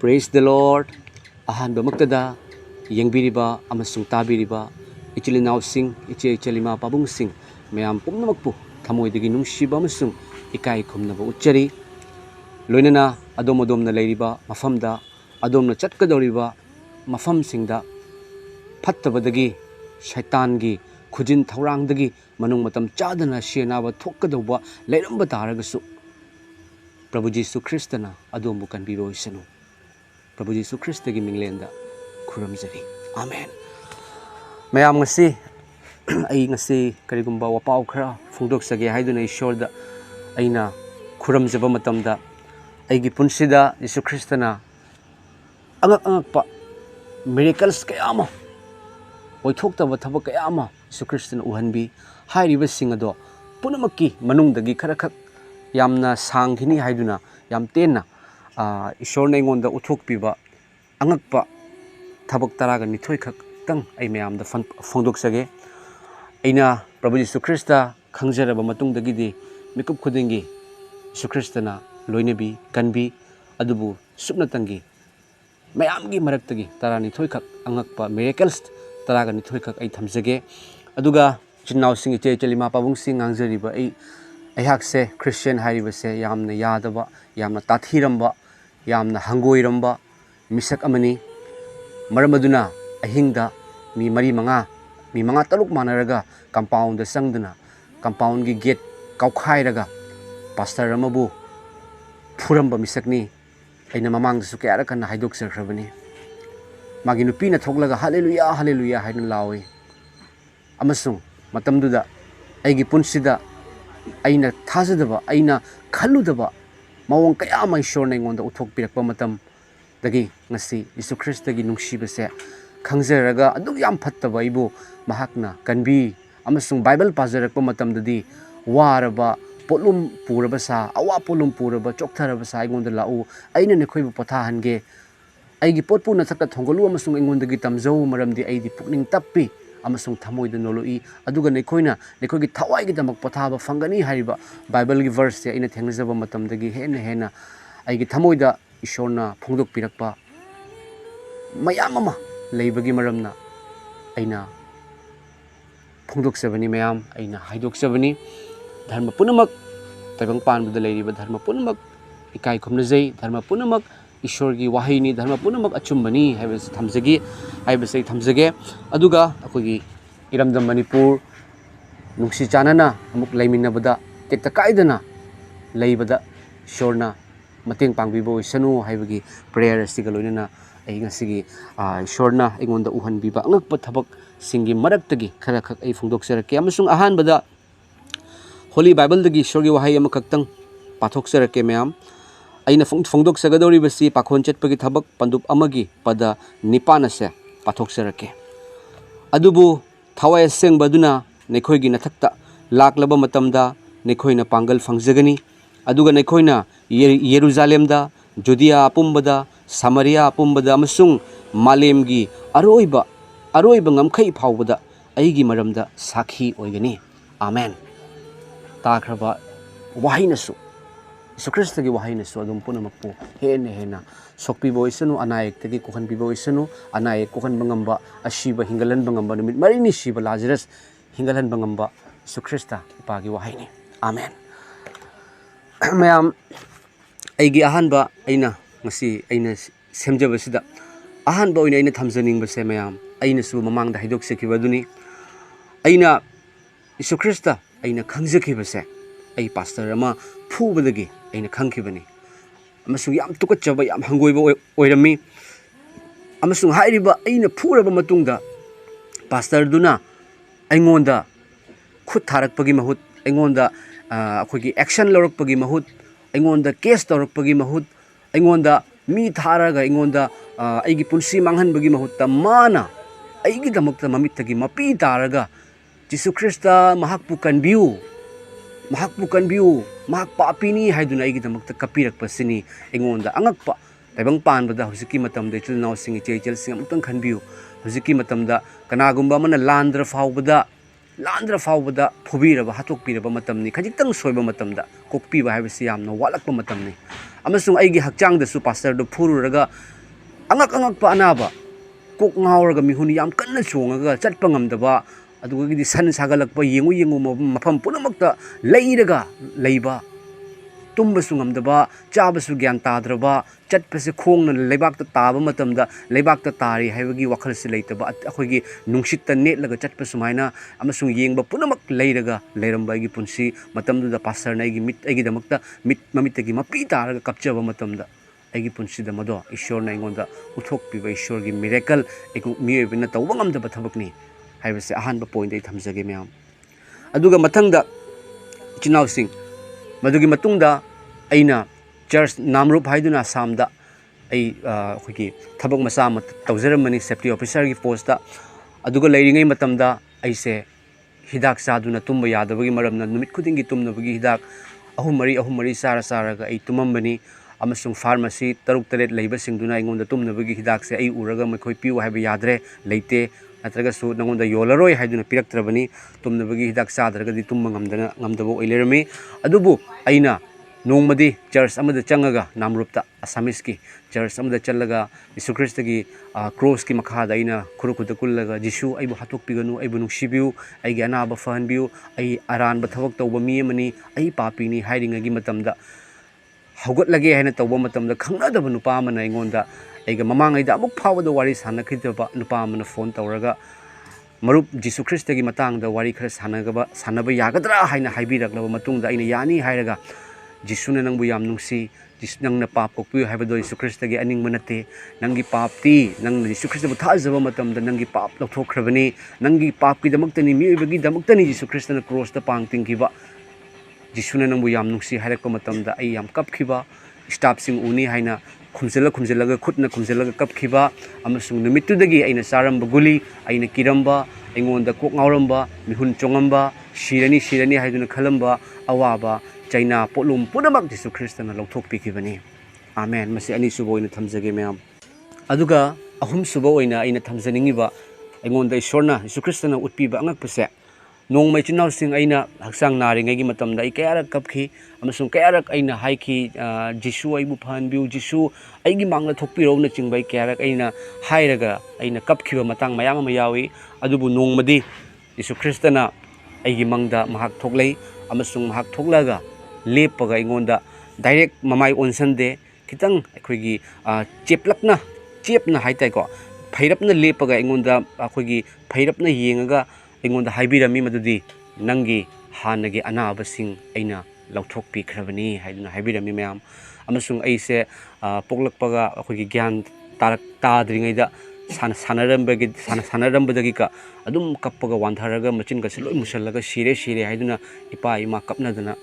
Praise the Lord. Ahanba magtada yengbiriba amasung tabiriba ichilinaw sing ichelima pabung sing mayam pumnamakpu thamoidagi nungsiba amasung ikai khumnaba uchari loinana adom-adom na leiriba mafamda adom na chatkadoriba mafam singda phattabadagi shaitangi khujin thaurangdagi manung matam chadana shenaba thokkadoba leiramba taragasu Prabhu JESU CHRISTA na adom bukan biro isanu Prabhu JESU CHRISTA gi minglenda khuramjari amen mayam ngasi ai ngasi karigumba wapau khara phungdoksage haiduna ishorda aina khuramjaba matamda aigi punsida JESU CHRISTA na angakpa miracles kayama oithokta thabak kayama JESU CHRISTA na uhanbi hairiba singado punamaki manungdagi kharakhak yamna sangkhini haiduna yam tenna ishorna eingonda uthokpiba angakpa thabak taraga nithoi khaktang ai mayamda phongdoksage aina Prabhu JESU CHRISTA khangjaraba matungdagi di mikup khudingi JESU CHRISTA na loinabi kanbi adubu supnatangi mayamgi maraktagi tarani thoi khak angakpa miracles taraga nithoi khak ai thamjage aduga chinnaw sing iche chelima pabung sing angjariba ai eihak se Christian haibase yamna yadaba yamna tathiramba yamna hangoiramba Meesak Amani maramaduna ahingda mi manga taluk manaraga compound da sangduna compound gi gate kaukhairaga pastor amabu phuramba misakni aina mamang su kya kan haidok serkhrabani magi nupi na thoklaga hallelujah hallelujah haina lawi amasung matamduda aigi punsida aina thajadaba aina khaludaba mawong kaya ma ishorna eingonda uthokpirakpa matam dagi ngasi JESU CHRISTA gi nungsibase khangjaraga aduk yam phattaba ibu mahakna kanbi amasung bible pajarakpa matamdadi waraba polum puraba sa awa polum puraba choktharaba sa eingonda lau aina nekhoibu pathahange aigi potpu na thakka thongolu amasung eingondagi tamjau maramdi aidi pukning tappi amasung thamoida noloi aduga nekhoigi thawai gi damak pathaba fangani hariba bible gi verse ya ina thengnajaba matamdagi hena aigi thamoida ishorna phongdok pirakpa mayam ama leibagi maramna aina phongdok sabani mayam aina haidok sabani dharma punamak taibang panbuda leiriba dharma punamak ikai khumnajai dharma punamak ishorgi wahini dharma punamak achumbani haibase thamjage aduga akogi iramdam manipur nungsi chanana amuk laiminabada tekta kaidana leibada ishorna mateng pangbibo isanu haibagi prayer asiga loinana ai ngasigi ishorna eingonda uhanbiba angakpa thabak singi maraktagi khara khak ai phongdoksarake amasung ahanbada Holy Bible dagi ishorgi wahai ama khaktang pathoksarake mayam aina phongdoksagadori basi pakhon chetpagi thabak pandup amagi pada nipana se pathoksarake adubu thawai sengbaduna nekhoigi nathakta laklaba matamda nekhoina pangal fangjagani aduga nekhoina Yerusalemda Judea apumbada Samaria apumbada amasung malemgi aroiba ngamkhai phawbada aigi maramda sakhi oigani amen takraba wahinasu JESU CHRISTA gi wahinasu adum punamakpu hena sokpibo isanu anaik tagi kokhanpibo isanu anaik kokhan bangamba ashiba hingalan bangamba numit marini shiba Lazarus hingalan bangamba JESU CHRISTA EPA gi wahini amen mayam aigi ahanba aina ngasi aina semjabasida ahanba oina aina thamjaningbase mayam aina su mamangda haidoksekibaduni aina JESU CHRISTA aina khangjakibase ai pastor ama phubadagi aina khangkibani amasung yam tukachaba yam hangoiba oirami amasung hairiba aina phuraba matungda pastor duna aingonda khut tharakpagi mahut aingonda akhoi action lawrakpagi mahut aingonda case tawrakpagi mahut aingonda mi tharaga aingonda aigi punsi manghanbagi mahutta mana aigi damakta mamittagi mapi taraga JESU CHRISTA mahakpu kanbiu mahak papini haiduna aigi damakta kapirakpasini aingonda angakpa taibang panbada husiki matamda chulnaw singi cheichel sing amutang khanbiu husiki matamda kanagumba mana landra faubada phubiraba hatokpiraba matamni khajiktang soiba matamda kokpiba haibasi yamna walakpa matamni amasung aigi hakchangdasu pastor do phururaga angakpa anaba kok ngauraga mihuni yam kanna chongaga chatpa ngamdaba adugidi san sagalakpa yengu mafam punamakta leiraga leiba tumbasu ngamdaba chabasu gyan tadraba chatpase khongna leibakta taba matamda leibakta tari haibagi wakhalse leitaba akhoigi nungsitta netlaga chatpa sumaina amasung yengba punamak leiraga leiramba igi punsi matamda pastor na igi mit igi damakta mit mamitagi mapi taraga kapchaba matamda igi punsi da mado ishor na ingonda uthokpiba ishor gi miracle eku miebina tawba ngamdaba thabakni haibase ahanba point ai thamjage myam aduga mathangda chinau sing madugi matungda aina church namrup haiduna samda ai khoki thabak masa ma tawjaramani safety officer gi post da aduga leiringai matamda aise hidak saduna tumba yadabagi maramna numit khudingi tumnabagi hidak ahum mari saraga ai tumambani amasung pharmacy taruk taret leiba singduna ingonda tumnabagi hidak se ai uraga makhoi piu haiba yadre leite natraga su nangonda yolaroi haiduna piraktrabani tumnabagi hidak sadragadi tumma ngamdabo oilerami adubu aina nongmadi church amada changaga namrupta assamese ki church amada challaga JESU CHRISTA gi cross ki makhada aina khurukuda kullaga JESU aibu hatokpiganu aibu nungsibiu aigi anaba fahanbiu ai aran ba thabak tawba mi amani ai papini hairinga gi matamda haugatlage haina tawba matamda khangnadaba nupa amana ingonda aiga mamangaida amuk phawada wari sanakhidaba nupa amana phone tawraga marup JESU CHRISTA gi matangda wari khara sanaba yagadra haina haibiraklaba matungda aina yani hairaga JESU na nangbu yam nungsi JESU nang na pap kokpiu haibado JESU CHRISTA gi aning manate nangi papti nang JESU CHRISTA bu thajaba matamda nangi pap lauthokrabani nangi pap ki damaktani miibagi damaktani JESU CHRISTA na cross ta pangtingkiba JESU na nangbu yam nungsi hairakpa matamda ai yam kapkhiba staff sing uni haina khumjalaga khutna khumjalaga kapkhiba amasung numitudagi aina saramba guli aina kiramba aingonda kok ngauramba mihun chongamba sirani haiduna khalamba awaba China polum punamak JESU CHRISTA na lauthokpikibani amen masi ani subo ina thamjage myam aduga ahum subo ina aina thamjaningiba aingonda ishorna JESU CHRISTA na utpiba angakpase nongmai chinau sing aina haksang naringai gi matamda ai kayarak kapkhi amasung kayarak aina haiki JESU aibu phanbiu JESU aigi mangla thokpiro na chingbai kayarak aina hairaga aina kapkhiba matang mayam ama yawi adubu nongmadi JESU CHRISTA na aigi mangda mahak thoklei amasung mahak thoklaga lepaga ingonda direct mamai onsande kitang akhoi chepna haitai ko phairapna lepaga ingonda akhoi phairapna yengaga ingonda haibirami madudi nangi hanagi anabasing aina lauthokpi khrabani haiduna haibirami mayam amasung aise poklakpaga akhoi gyan tarak tadringaida sanarambadagi ka adum kappaga wandharaga machin ka siloi musallaga sire haiduna ipa ima kapnadana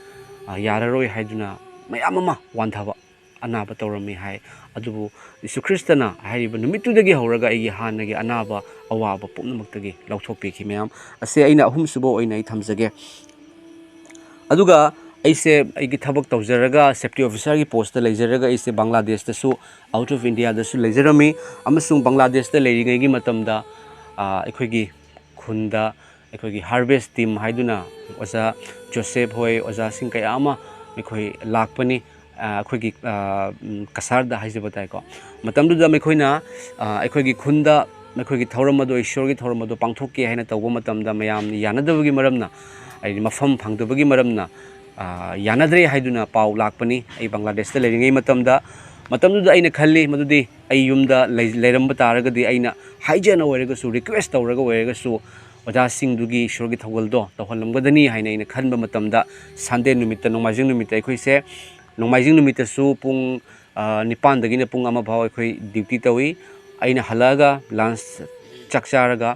yararoi haiduna mayam ama wandhaba anaba tawrami hai adubu JESU CHRISTA na haiba numitudagi horaga aigi hanagi anaba awaba pumnamaktagi lauthokpikhi mayam ase aina ahum subo aina ai thamjage aduga aise aigi thabak tawjaraga safety officer gi post ta leijaraga aise Bangladesh ta su out of India da su leijarami amasung Bangladesh ta leiringai gi matamda aikoigi khunda aikoigi harvest team haiduna oza Joseph hoi oza sing kaya ama aikoi lakpani aikoigi kasar da haijabatai ko matamdu da aikoina aikoigi khunda aikoigi thauramado ishor gi thauramado pangthokke haina tawba matamda mayam yanadabagi maramna ai mafam phangdabagi maramna yanadre haiduna pau lakpani ai Bangladesh ta leiringai matamda aina khalli madudi ai yumda leiramba taragadi aina haijana oiraga su request tawraga oiraga su oja singdugi ishorgi thawgaldo tawhalamgadani haina ina khanba matamda Sunday numitta nongmajing numitta aikoise nongmajing numitta su pung 9 dagina pung 1 bhaw aikoi duty tawi aina halaga lunch chakcharaga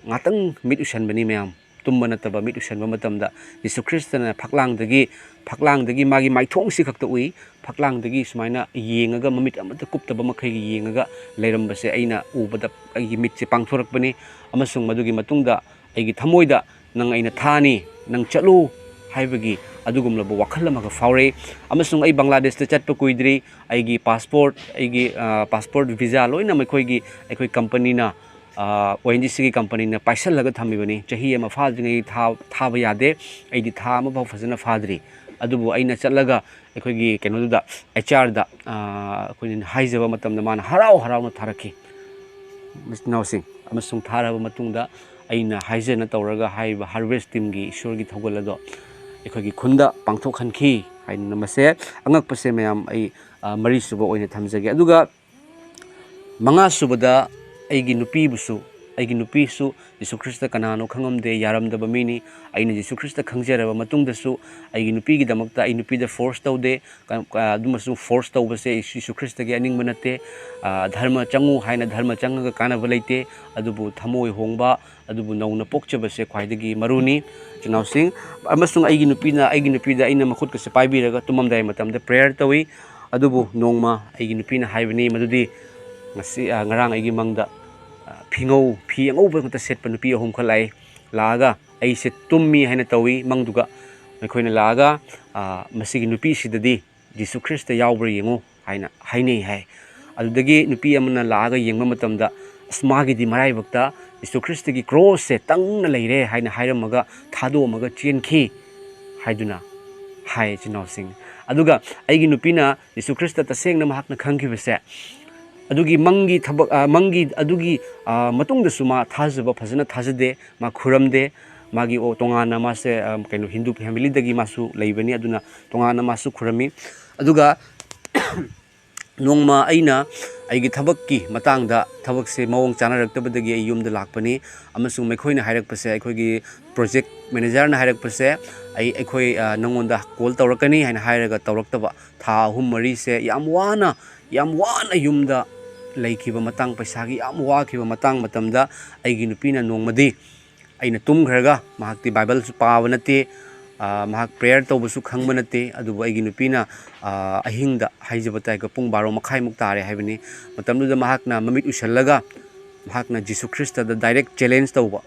ngatang mit usanbani mayam tumba nataba mit usanba matamda JESU CHRISTA na phaklang dagi magi maithong si khakta ui phaklang dagi sumaina yengaga mamit amata kuptaba makhai yengaga leirambase aina ubada agi mitse pangthorakpani amasung madugi matungda aigi thamoida nang aina thani nang chalu haibagi adugumlaba wakhal amaga faure amasung ai Bangladesh ta chatpa kuidri aigi passport visa loina makhoi aikoi company na ONGC की company ने पैसा लगा थमी बनी चाहिए मफाद नहीं था था बयादे ऐडी था मफा फजना फादरी अदुबु ऐना चलगा ꯑꯩꯈꯣꯏꯒꯤ ꯀꯩꯅꯣꯗꯨꯗ HR ꯗ ꯑꯩꯈꯣꯏꯅ ꯍꯥꯏꯖꯕ ꯃꯇꯝꯗ ꯃꯥꯅ ꯍꯔꯥꯎꯅ ꯊꯥꯔꯛꯈꯤ ꯃꯆꯤꯟꯅꯥꯎꯁꯤꯡ ꯑꯃꯁꯨꯡ ꯊꯥꯔꯕ ꯃꯇꯨꯡꯗ ꯑꯩꯅ ꯍꯥꯏꯖꯅ ꯇꯧꯔꯒ ꯍꯥꯏꯔꯤꯕ ꯍꯥꯔꯚꯦꯁ ꯇꯤꯝꯒꯤ ꯏꯁꯣꯔꯒꯤ ꯊꯧꯒꯜ ꯑꯗꯣ ꯑꯩꯈꯣꯏꯒꯤ ꯈꯨꯟꯗ ꯄꯥꯡꯊꯣꯛꯍꯟꯈꯤ ꯍꯥꯏꯅ ꯃꯁꯦ ꯑꯉꯛꯄꯁꯦ ꯃꯌꯥꯝ ꯑꯩ ꯃꯔꯤꯁꯨꯕ ꯑꯣꯏꯅ ꯊꯝꯖꯒꯦ ꯑꯗꯨꯒ ꯃꯉꯥꯁꯨꯕꯗ ꯑꯩꯒꯤ ꯅꯨꯄꯤꯁꯨ ꯖꯤꯁꯨ ꯈ꯭ꯔꯤꯁꯇ ꯀꯅꯥꯅꯣ ꯈꯪꯉꯝꯗꯦ ꯌꯥꯔꯝꯗꯕ ꯃꯤꯅꯤ ꯑꯩꯅ ꯖꯤꯁꯨ ꯈ꯭ꯔꯤꯁꯇ ꯈꯪꯖꯔꯕ ꯃꯇꯨꯡꯗꯁꯨ ꯑꯩꯒꯤ ꯅꯨꯄꯤꯒꯤꯗꯃꯛꯇ ꯑꯩ ꯅꯨꯄꯤꯗ ꯐꯣꯔꯁ ꯇꯧꯗꯦ ꯑꯗꯨꯃꯁꯨꯡ ꯐꯣꯔꯁ ꯇꯧꯕꯁꯦ ꯖꯤꯁꯨ ꯈ꯭ꯔꯤꯁꯇꯒꯤ ꯑꯅꯤꯡꯕ ꯅꯠꯇꯦ ꯙꯔꯃ ꯆꯪꯉꯨ ꯍꯥꯏꯅ ꯙꯔꯃ ꯆꯪꯉꯒ ꯀꯥꯟꯅꯕ ꯂꯩꯇꯦ ꯑꯗꯨꯕꯨ ꯊꯃꯣꯏ ꯍꯣꯡꯕ ꯑꯗꯨꯕꯨ ꯅꯧꯅ ꯄꯣꯛꯆꯕꯁꯦ ꯈ꯭ꯋꯥꯏꯗꯒꯤ ꯃꯔꯨꯅꯤ ꯏꯆꯤꯟꯅꯥꯎꯁꯤꯡ ꯑꯃꯁꯨꯡ ꯑꯩꯒꯤ ꯅꯨꯄꯤꯗ ꯑꯩꯅ ꯃꯈꯨꯠꯀꯁꯦ ꯄꯥꯏꯕꯤꯔꯒ ꯇꯨꯝꯃꯝꯗꯥꯏ ꯃꯇꯝꯗ ꯄ꯭ꯔꯦꯌꯔ ꯇꯧꯏ ꯑꯗꯨꯕꯨ ꯅꯣꯡꯃ ꯑꯩꯒꯤ ꯅꯨꯄꯤꯅ ꯍꯥꯏꯕꯅꯤ ꯃꯗꯨꯗꯤ ꯉꯔꯥꯡ ꯑꯩꯒꯤ ꯃꯪꯗ ꯐꯤ ꯑꯉꯧꯕ ꯉꯛꯇ ꯁꯦꯠꯄ ꯅꯨꯄꯤ 3 ꯂꯥꯛꯏ ꯂꯥꯛꯑꯒ ꯑꯩꯁꯦ ꯇꯨꯝꯃꯤ ꯍꯥꯏꯅ ꯇꯧꯏ ꯃꯪꯗꯨꯒ ꯃꯈꯣꯏꯅ ꯂꯥꯛꯑꯒ ꯃꯁꯤꯒꯤ ꯅꯨꯄꯤꯁꯤꯗꯗꯤ ꯖꯤꯁꯨ ꯈ꯭ꯔꯤꯁꯇ ꯌꯥꯎꯕ꯭ꯔꯥ ꯌꯦꯡꯉꯨ ꯍꯥꯏꯅ ꯍꯥꯏꯅꯩ ꯍꯥꯏ ꯑꯗꯨꯗꯒꯤ ꯅꯨꯄꯤ ꯑꯃꯅ ꯂꯥꯛꯑꯒ ꯌꯦꯡꯕ ꯃꯇꯝꯗ ꯃꯥꯒꯤꯗꯤ ꯃꯔꯥꯏꯕꯛꯇ ꯖꯤꯁꯨ ꯈ꯭ꯔꯤꯁꯇꯒꯤ ꯀ꯭ꯔꯣꯁꯁꯦ ꯇꯪꯅ ꯂꯩꯔꯦ ꯍꯥꯏꯅ ꯍꯥꯏꯔꯝꯃꯒ ꯊꯥꯗꯣꯛꯑꯝꯃꯒ ꯆꯦꯟꯈꯤ ꯍꯥꯏꯗꯨꯅ ꯍꯥꯏ ꯏꯆꯤꯟꯅꯥꯎꯁꯤꯡ ꯑꯗꯨꯒ ꯑꯩꯒꯤ ꯅꯨꯄꯤꯅ ꯖꯤꯁꯨ ꯈ꯭ꯔꯤꯁꯇ ꯇꯁꯦꯡꯅ ꯃꯍꯥꯛꯅ ꯈꯪꯈꯤꯕꯁꯦ ꯑꯗꯨꯒꯤ ꯑꯗꯨꯒꯤ ꯃꯇꯨꯡꯗꯁꯨ ꯃꯥ ꯐꯖꯅ ꯊꯥꯖꯗꯦ ꯃꯥ ꯈꯨꯔꯝꯗꯦ ꯃꯥꯒꯤ ꯇꯣꯉꯥꯟꯅ ꯃꯥꯁꯦ ꯀꯩꯅꯣ ꯍꯤꯟꯗꯨ ꯐꯦꯃꯤꯂꯤꯗꯒꯤ ꯃꯥꯁꯨ ꯂꯩꯕꯅꯤ ꯑꯗꯨꯅ ꯇꯣꯉꯥꯟꯅ ꯃꯥꯁꯨ ꯈꯨꯔꯝꯃꯤ ꯑꯗꯨꯒ ꯅꯣꯡꯃ ꯑꯩꯅ ꯑꯩꯒꯤ ꯊꯕꯛꯀꯤ ꯃꯇꯥꯡꯗ ꯊꯕꯛꯁꯦ ꯃꯑꯣꯡ ꯆꯥꯅꯔꯛꯇꯕꯗꯒꯤ ꯑꯩ ꯌꯨꯝꯗ ꯂꯥꯛꯄꯅꯤ ꯑꯃꯁꯨꯡ ꯃꯈꯣꯏꯅ ꯍꯥꯏꯔꯛꯄꯁꯦ ꯑꯩꯈꯣꯏꯒꯤ ꯄ꯭ꯔꯣꯖꯦꯛ ꯃꯦꯅꯦꯖꯔꯅ ꯍꯥꯏꯔꯛꯄꯁꯦ ꯑꯩꯈꯣꯏ ꯅꯪꯉꯣꯟꯗ ꯀꯣꯜ ꯇꯧꯔꯛꯀꯅꯤ ꯍꯥꯏꯅ ꯍꯥꯏꯔꯒ ꯇꯧꯔꯛꯇꯕ ꯊꯥ 3-4ꯁꯦ ꯌꯥꯝ ꯋꯥꯅ ꯌꯨꯝꯗ ꯂꯩꯈꯤꯕ ꯃꯇꯥꯡ ꯄꯩꯁꯥꯒꯤ ꯌꯥꯝ ꯋꯥꯈꯤꯕ ꯃꯇꯝꯗ ꯑꯩꯒꯤ ꯅꯨꯄꯤꯅ ꯅꯣꯡꯃꯗꯤ ꯑꯩꯅ ꯇꯨꯝꯈ꯭ꯔꯒ ꯃꯍꯥꯛꯇꯤ ꯕꯥꯏꯕꯜꯁꯨ ꯄꯥꯕ ꯅꯠꯇꯦ ꯃꯍꯥꯛ ꯄ꯭ꯔꯦꯌꯔ ꯇꯧꯕꯁꯨ ꯈꯪꯕ ꯅꯠꯇꯦ ꯑꯗꯨꯕꯨ ꯑꯩꯒꯤ ꯅꯨꯄꯤꯅ ꯑꯍꯤꯡꯗ ꯍꯥꯏꯖꯕ ꯇꯥꯏꯀꯣ ꯄꯨꯡ 12:30 ꯇꯥꯔꯦ ꯍꯥꯏꯕꯅꯤ ꯃꯇꯝꯗꯨꯗ ꯃꯍꯥꯛꯅ ꯃꯃꯤꯠ ꯎꯏꯁꯜꯂꯒ ꯃꯍꯥꯛꯅ ꯖꯤꯁꯨ ꯈ꯭ꯔꯤꯁꯇꯗ ꯗꯥꯏꯔꯦꯛ ꯆꯦꯂꯦꯟꯖ ꯇꯧꯕ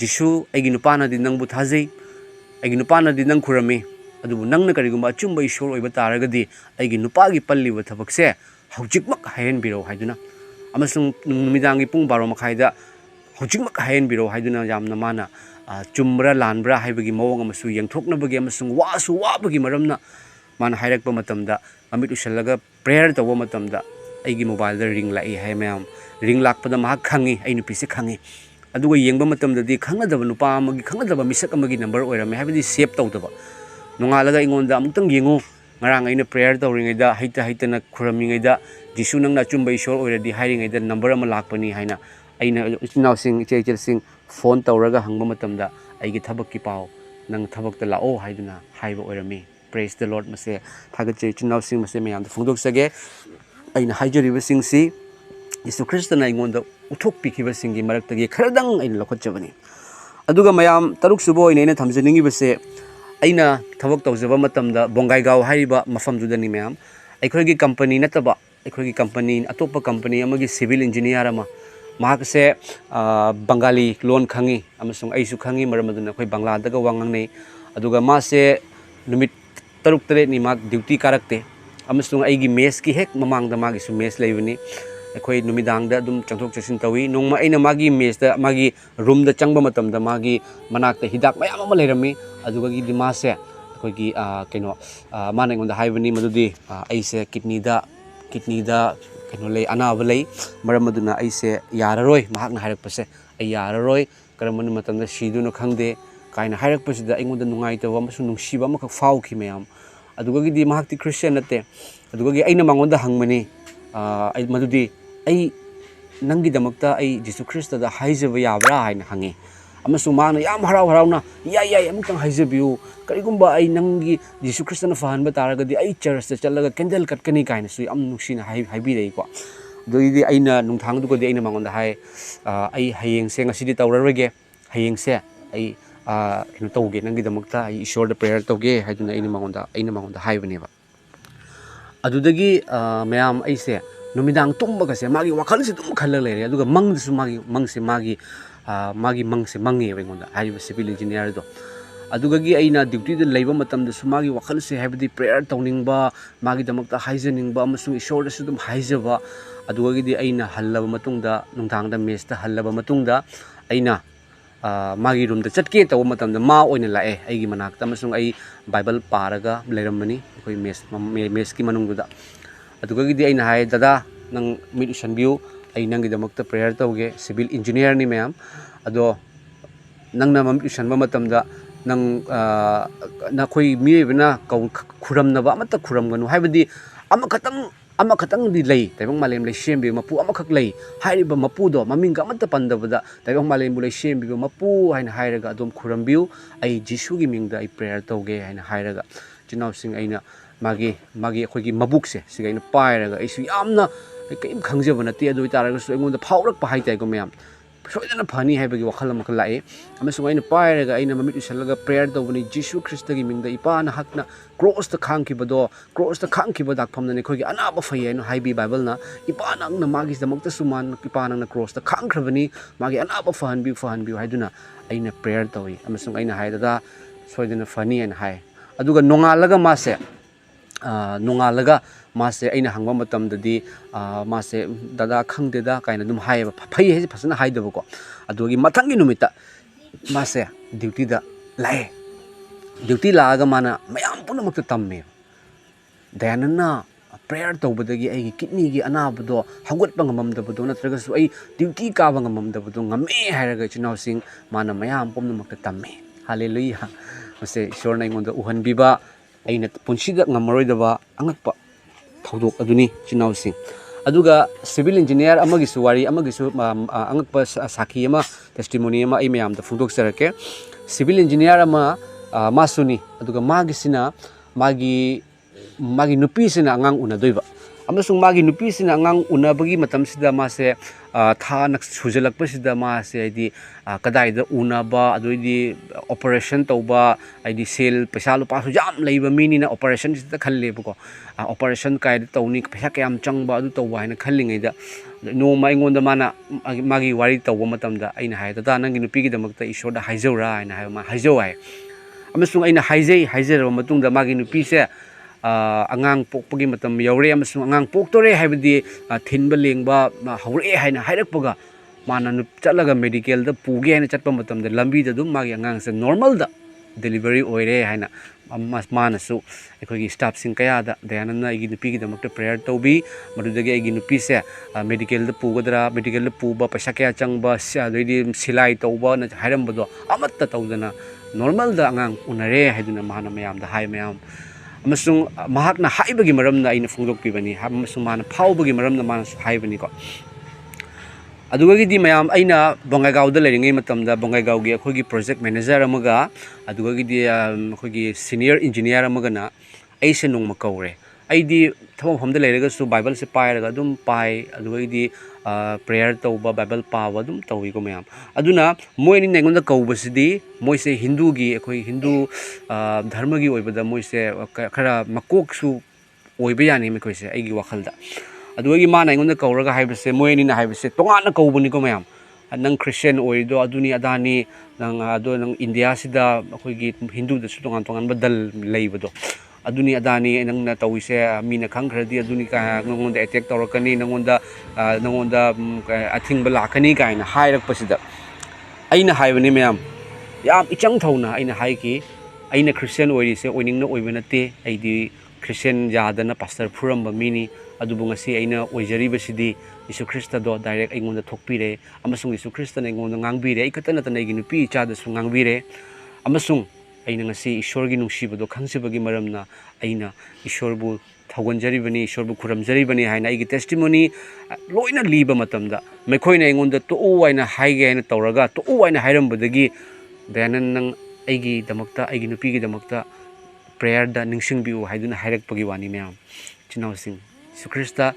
ꯖꯤꯁꯨ ꯑꯩꯒꯤ ꯅꯨꯄꯥꯅꯗꯤ ꯅꯪꯕꯨ ꯊꯥꯖꯩ ꯑꯩꯒꯤ ꯅꯨꯄꯥꯅꯗꯤ ꯅꯪ ꯈꯨꯔꯝꯃꯤ ꯑꯗꯨꯕꯨ ꯅꯪꯅ ꯀꯔꯤꯒꯨꯝꯕ ꯑꯆꯨꯝꯕ ꯏꯁꯣꯔ ꯑꯣꯏꯕ ꯇꯥꯔꯒꯗꯤ ꯑꯩꯒꯤ ꯅꯨꯄꯥꯒꯤ ꯄꯜꯂꯤꯕ ꯊꯕꯛꯁꯦ ꯍꯧꯖꯤꯛꯃꯛ ꯍꯥꯏꯍꯟꯕꯤꯔꯛꯎ ꯍꯥꯏꯗꯨꯅ ꯑꯃꯁꯨꯡ ꯅꯨꯃꯤꯗꯥꯡꯒꯤ ꯄꯨꯡ 12:30ꯗ ꯍꯧꯖꯤꯛꯃꯛ ꯍꯥꯏꯍꯟꯕꯤꯔꯛꯎ ꯍꯥꯏꯗꯨꯅ ꯌꯥꯝꯅ ꯃꯥꯅ ꯆꯨꯝꯕ꯭ꯔꯥ ꯂꯥꯟꯕ꯭ꯔꯥ ꯍꯥꯏꯕꯒꯤ ꯃꯑꯣꯡ ꯑꯃꯁꯨ ꯌꯦꯡꯊꯣꯛꯅꯕꯒꯤ ꯑꯃꯁꯨꯡ ꯋꯥꯁꯨ ꯋꯥꯕꯒꯤ ꯃꯔꯝꯅ ꯃꯥꯅ ꯍꯥꯏꯔꯛꯄ ꯃꯇꯝꯗ ꯃꯃꯤꯠ ꯎꯏꯁꯜꯂꯒ ꯄ꯭ꯔꯦꯌꯔ ꯇꯧꯕ ꯃꯇꯝꯗ ꯑꯩꯒꯤ ꯃꯣꯕꯥꯏꯜꯗ ꯔꯤꯡ ꯂꯥꯛꯏ ꯍꯥꯏ ꯃꯌꯥꯝ ꯔꯤꯡ ꯂꯥꯛꯄꯗ ꯃꯍꯥꯛ ꯈꯪꯉꯤ ꯑꯩ ꯅꯨꯄꯤꯁꯦ ꯈꯪꯉꯤ ꯑꯗꯨꯒ ꯌꯦꯡꯕ ꯃꯇꯝꯗꯗꯤ ꯈꯪꯅꯗꯕ ꯅꯨꯄꯥ ꯑꯃꯒꯤ ꯈꯪꯅꯗꯕ ꯃꯤꯁꯛ ꯑꯃꯒꯤ ꯅꯝꯕꯔ ꯑꯣꯏꯔꯝꯃꯦ ꯍꯥꯏꯕꯗꯤ ꯁꯦꯞ ꯇꯧꯗꯕ ꯅꯣꯡꯉꯥꯜꯂꯒ ꯑꯩꯉꯣꯟꯗ ꯑꯃꯨꯛꯇꯪ ꯌꯦꯡꯉꯨ ꯉꯔꯥꯡ ꯑꯩꯅ ꯄ꯭ꯔꯦꯌꯔ ꯇꯧꯔꯤꯉꯩꯗ ꯍꯩꯇꯅ ꯈꯨꯔꯝꯃꯤꯉꯩꯗ ꯖꯤꯁꯨ ꯅꯪꯅ ꯑꯆꯨꯝꯕ ꯏꯁꯣꯔ ꯑꯣꯏꯔꯗꯤ ꯍꯥꯏꯔꯤꯉꯩꯗ ꯅꯝꯕꯔ ꯑꯃ ꯂꯥꯛꯄꯅꯤ ꯍꯥꯏꯅ ꯑꯩꯅ ꯏꯆꯤꯟꯅꯥꯎꯁꯤꯡ ꯏꯆꯦꯜꯁꯤꯡ ꯐꯣꯟ ꯇꯧꯔꯒ ꯍꯪꯕ ꯃꯇꯝꯗ ꯑꯩꯒꯤ ꯊꯕꯛꯀꯤ ꯄꯥꯎ ꯅꯪ ꯊꯕꯛꯇ ꯂꯥꯛꯑꯣ ꯍꯥꯏꯗꯨꯅ ꯍꯥꯏꯕ ꯑꯣꯏꯔꯝꯃꯤ ꯄ꯭ꯔꯦꯁ ꯗ ꯂꯣꯔꯗ ꯃꯁꯦ ꯊꯥꯒꯠꯆꯩ ꯏꯆꯤꯟꯅꯥꯎꯁꯤꯡ ꯃꯁꯦ ꯃꯌꯥꯝꯗ ꯐꯣꯡꯗꯣꯛꯆꯒꯦ ꯑꯩꯅ ꯍꯥꯏꯖꯔꯤꯕꯁꯤꯡꯁꯤ ꯖꯤꯁꯨ ꯈ꯭ꯔꯤꯁꯇꯅ ꯑꯩꯉꯣꯟꯗ ꯎꯠꯊꯣꯛꯄꯤꯈꯤꯕꯁꯤꯡꯒꯤ ꯃꯔꯛꯇꯒꯤ ꯈꯔꯗꯪ ꯑꯩꯅ ꯂꯧꯈꯠꯆꯕꯅꯤ ꯑꯗꯨꯒ ꯃꯌꯥꯝ 6ꯁꯨꯕ ꯑꯣꯏꯅ ꯑꯩꯅ ꯊꯝꯖꯅꯤꯡꯉꯤꯕꯁꯦ ꯑꯩꯅ ꯊꯕꯛ ꯇꯧꯖꯕ ꯃꯇꯝꯗ ꯕꯣꯡꯒꯥꯏꯒꯥꯎ ꯍꯥꯏꯔꯤꯕ ꯃꯐꯝꯗꯨꯗꯅꯤ ꯃꯌꯥꯝ ꯑꯩꯈꯣꯏꯒꯤ ꯀꯝꯄꯅꯤ ꯅꯠꯇꯕ ꯑꯩꯈꯣꯏꯒꯤ ꯀꯝꯄꯅꯤ ꯑꯇꯣꯞꯄ ꯀꯝꯄꯅꯤ ꯑꯃꯒꯤ ꯁꯤꯚꯤꯜ ꯏꯟꯖꯤꯅꯤꯌꯥꯔ ꯑꯃ ꯃꯍꯥꯛꯁꯦ ꯕꯪꯒꯥꯂꯤ ꯂꯣꯟ ꯈꯪꯉꯤ ꯑꯃꯁꯨꯡ ꯑꯩꯁꯨ ꯈꯪꯉꯤ ꯃꯔꯝ ꯑꯗꯨꯅ ꯑꯩꯈꯣꯏ ꯕꯪꯒ꯭ꯂꯥꯗꯒ ꯋꯥ ꯉꯥꯡꯅꯩ ꯑꯗꯨꯒ ꯃꯥꯁꯦ ꯅꯨꯃꯤꯠ 6-7ꯅꯤ ꯃꯥ ꯗ꯭ꯌꯨꯇꯤ ꯀꯥꯔꯛꯇꯦ ꯑꯃꯁꯨꯡ ꯑꯩꯒꯤ ꯃꯦꯁꯀꯤ ꯍꯦꯛ ꯃꯃꯥꯡꯗ ꯃꯥꯒꯤꯁꯨ ꯃꯦꯁ ꯂꯩꯕꯅꯤ ꯑꯩꯈꯣꯏ ꯅꯨꯃꯤꯗꯥꯡꯗ ꯑꯗꯨꯝ ꯆꯪꯊꯣꯛ ꯆꯪꯁꯤꯟ ꯇꯧꯏ ꯅꯣꯡꯃ ꯑꯩꯅ ꯃꯥꯒꯤ ꯃꯦꯁꯇ ꯃꯥꯒꯤ ꯔꯨꯝꯗ ꯆꯪꯕ ꯃꯇꯝꯗ ꯃꯥꯒꯤ ꯃꯅꯥꯛꯇ ꯍꯤꯗꯥꯛ ꯃꯌꯥꯝ ꯑꯃ ꯂꯩꯔꯝꯃꯤ ꯑꯗꯨꯒꯗꯤ ꯃꯥꯁꯦ ꯑꯩꯈꯣꯏꯒꯤ ꯃꯥꯅ ꯑꯩꯉꯣꯟꯗ ꯍꯥꯏꯕꯅꯤ ꯃꯗꯨꯗꯤ ꯑꯩꯁꯦ ꯀꯤꯠꯅꯤꯗ ꯀꯩꯅꯣ ꯂꯩ ꯑꯅꯥꯕ ꯂꯩ ꯃꯔꯝ ꯑꯗꯨꯅ ꯑꯩꯁꯦ ꯌꯥꯔꯔꯣꯏ ꯃꯍꯥꯛꯅ ꯍꯥꯏꯔꯛꯄꯁꯦ ꯑꯩ ꯌꯥꯔꯔꯣꯏ ꯀꯔꯝꯕ ꯃꯇꯝꯗ ꯁꯤꯗꯣꯏꯅꯣ ꯈꯪꯗꯦ ꯀꯥꯏꯅ ꯍꯥꯏꯔꯛꯄꯁꯤꯗ ꯑꯩꯉꯣꯟꯗ ꯅꯨꯡꯉꯥꯏꯇꯕ ꯑꯃꯁꯨꯡ ꯅꯨꯡꯁꯤꯕ ꯑꯃꯈꯛ ꯐꯥꯎꯈꯤ ꯃꯌꯥꯝ ꯑꯗꯨꯒꯗꯤ ꯃꯍꯥꯛꯇꯤ ꯈ꯭ꯔꯤꯁꯇꯤꯌꯟ ꯅꯠꯇꯦ ꯑꯗꯨꯒꯤ ꯑꯩꯅ ꯃꯉꯣꯟꯗ ꯍꯪꯕꯅꯤ ꯃꯗꯨꯗꯤ ꯑꯩ ꯅꯪꯒꯤꯗꯃꯛꯇ ꯑꯩ ꯖꯤꯁꯨ ꯈ꯭ꯔꯤꯁꯇꯗ ꯍꯥꯏꯖꯕ ꯌꯥꯕ꯭ꯔꯥ ꯍꯥꯏꯅ ꯍꯪꯉꯤ ꯑꯃꯁꯨꯡ ꯃꯥꯅ ꯌꯥꯝ ꯍꯔꯥꯎꯅ ꯌꯥꯏ ꯑꯃꯨꯛꯇꯪ ꯍꯥꯏꯖꯕꯤꯌꯨ ꯀꯔꯤꯒꯨꯝꯕ ꯑꯩ ꯅꯪꯒꯤ ꯖꯤꯁꯨ ꯈ꯭ꯔꯤꯁꯇꯅ ꯐꯍꯟꯕ ꯇꯥꯔꯒꯗꯤ ꯑꯩ ꯆꯔꯆꯇ ꯆꯠꯂꯒ ꯀꯦꯟꯗꯜ ꯀꯠꯀꯅꯤ ꯀꯥꯏꯅꯁꯨ ꯌꯥꯝ ꯅꯨꯡꯁꯤꯅ ꯍꯥꯏꯕꯤꯔꯛꯏꯀꯣ ꯑꯗꯨꯒꯤꯗꯤ ꯑꯩꯅ ꯅꯨꯡꯊꯥꯡꯗꯨꯒꯗꯤ ꯑꯩꯅ ꯃꯉꯣꯟꯗ ꯍꯥꯏ ꯑꯩ ꯍꯌꯦꯡꯁꯦ ꯉꯁꯤꯗꯤ ꯇꯧꯔꯔꯣꯏꯒꯦ ꯍꯌꯦꯡꯁꯦ ꯑꯩ ꯀꯩꯅꯣ ꯇꯧꯒꯦ ꯅꯪꯒꯤꯗꯃꯛꯇ ꯑꯩ ꯏꯁꯣꯔꯗ ꯄ꯭ꯔꯦꯌꯔ ꯇꯧꯒꯦ ꯍꯥꯏꯗꯨꯅ ꯑꯩꯅ ꯃꯉꯣꯟꯗ ꯍꯥꯏꯕꯅꯦꯕ ꯑꯗꯨꯗꯒꯤ ꯃꯌꯥꯝ ꯑꯩꯁꯦ ꯅꯨꯃꯤꯗꯥꯡ ꯇꯨꯝꯕꯒꯁꯦ ꯃꯥꯒꯤ ꯋꯥꯈꯜꯁꯦ ꯑꯗꯨꯝ ꯈꯜꯂꯒ ꯂꯩꯔꯦ ꯑꯗꯨꯒ ꯃꯪꯗꯁꯨ ꯃꯥꯒꯤ ꯃꯪꯁꯦ ꯃꯪꯉꯦꯕ ꯑꯩꯉꯣꯟꯗ ꯍꯥꯏꯔꯤꯕ ꯁꯤꯚꯤꯜ ꯏꯟꯖꯤꯅꯤꯌꯥꯔꯗꯣ ꯑꯗꯨꯒꯤ ꯑꯩꯅ ꯗ꯭ꯌꯨꯇꯤꯗ ꯂꯩꯕ ꯃꯇꯝꯗꯁꯨ ꯃꯥꯒꯤ ꯋꯥꯈꯜꯁꯦ ꯍꯥꯏꯕꯗꯤ ꯄ꯭ꯔꯦꯌꯔ ꯇꯧꯅꯤꯡꯕ ꯃꯥꯒꯤꯗꯃꯛꯇ ꯍꯥꯏꯖꯅꯤꯡꯕ ꯑꯃꯁꯨꯡ ꯏꯁꯣꯔꯗꯁꯨ ꯑꯗꯨꯝ ꯍꯥꯏꯖꯕ ꯑꯗꯨꯒꯤꯗꯤ ꯑꯩꯅ ꯍꯜꯂꯕ ꯃꯇꯨꯡꯗ ꯅꯨꯡꯗꯥꯡꯗ ꯃꯦꯁꯇ ꯍꯜꯂꯕ ꯃꯇꯨꯡꯗ ꯑꯩꯅ magi room da chatke taw matam da ma oina lae aigi manakta amasung ai bible paraga leramani koi mes ki manung da aduga gi di aina hai dada nang mit ushan view ai nang gi damakta prayer tawge civil engineer ni mayam ado nang na mamit ushan ba matam da nang na koi mi bina khuram na ba amata khuram ganu haibadi ama khatang di lei taibang malem lei shembi mapu ama khak lei hairiba mapu do maming ga amata pandabada taibang malem bulai shembi mapu haina hairaga adom khurambiu ai jisu gi mingda ai prayer tawge haina hairaga chinaw sing aina magi akhoi gi mabuk se siga ina pairaga aisu yamna kaim khangjaba nati adu taraga su engonda phaurak pa haitai ko mayam soidana phani haibagi wakhal amakal lai amasung aina pairaga aina mamit usalaga prayer tawbani jisu christa gi mingda ipana hakna cross ta khangkibado cross ta khangkiba dakphamna ne khogi anaba phai no haibi bible na ipana na magi damakta suman ipana na cross ta khangkhrabani magi anaba fahanbi haiduna aina prayer tawi amasung aina haidada soidana phani and hai aduga nongalaga mase nongalaga mase aina hangba matam dadi mase dada khangdeda kaina dum hai phai he phasana haidaba ko adugi mathangi numita mase duty da lae duty laaga mana mayam puna makta tamme dayanana prayer tawbadagi ai kidney gi anabado hawgatpa ngamamdabado natraga su ai duty ka ba ngamamdabado ngame hairaga chinaw sing mana mayam pumna makta tamme hallelujah mase ishorna ingonda uhanbira aina punsida ngamaroidaba angakpa thodok aduni chinaw sing aduga civil engineer amagi su wari amagi su angakpa sakhi ama testimony ama ai mayam da phundok sarake civil engineer ama masuni aduga magisina magi nupi sina angang unadoiba amasung magi nupi sina angang unabagi matam sida mase tha nak sujalak pasida mase aidi kadai da unaba adoidi operation tauba aidi sale paisa lupa su jam leiba mini na operation sida khalle buko operation kai da tawni paisa kayam changba adu tawba haina khallingai da no mai ngonda mana magi wari tawba matam da aina haida da nangi nupi gi damakta ishoda haijora aina hai ma haijawai amasung aina haijera matungda magi nupi se angang pokpagi matam yaure amasung angang poktore haibadi thinba lengba haure haina hairakpaga mana chatlaga medical da puge haina chatpa matam da lambi da dum magi angang se normal da delivery oire haina mana su ekhoi staff sing kaya da dayanana igi nupi gi damakta prayer tawbi madudagi igi nupi se medical da pugadra medical da puba paisa kaya changba adoidi silai tawba na hairambado amatta tawdana normal da angang unare haiduna mahana mayam da hai mayam amasung mahakna haibagi maramna aina phungdokpibani amasung mana phawbagi maramna mana haibani ko adugagi di mayam aina bongaigaw da leringai matamda bongaigaw gi akhogi project manager amaga adugagi di akhogi senior engineer amaga na aise nongma kaure aidi thamam hamda leiraga su bible se pairaga dum pai adugagi di prayer tawba bible pawa dum tawi ko mayam aduna moini nengonda kaubasidi moise hindu gi akoi hindu dharma gi oibada moise khara makok su oiba yani me koise aigi wakhalda adugi mana nengonda kauraga haibase moini na haibase tongana kaubani ko mayam nang christian oido aduni adani nang india sida akoi gi hindu da su tongan badal leibado aduni adani nang na tawise mina khangkhradi aduni ka ngonda attack tawrakani nangonda athing balakani kaina hairak pasida aina haibani mayam yam ichang thawna aina haiki aina christian oiri se oiningna oibanate aidi christian jadana pastor phuramba mini adubu ngasi aina oijariba sidi Jesus Christa do direct aingonda thokpire amasung Jesus Christa na aingonda ngangbire ikatana tana igi nupi chada su ngangbire amasung aina ngasi ishorgi nungsibado khangsibagi maramna aina ishorbu thauganjaribani ishorbu khuramjaribani haina igi testimony loina liba matamda mekhoina aingonda to waina haige haina tawraga to waina hairambadagi dayanan nang aigi damakta aigi nupi gi damakta prayer da ningsingbiu haiduna hairakpagi wani mayam chinawsing Jesus Christa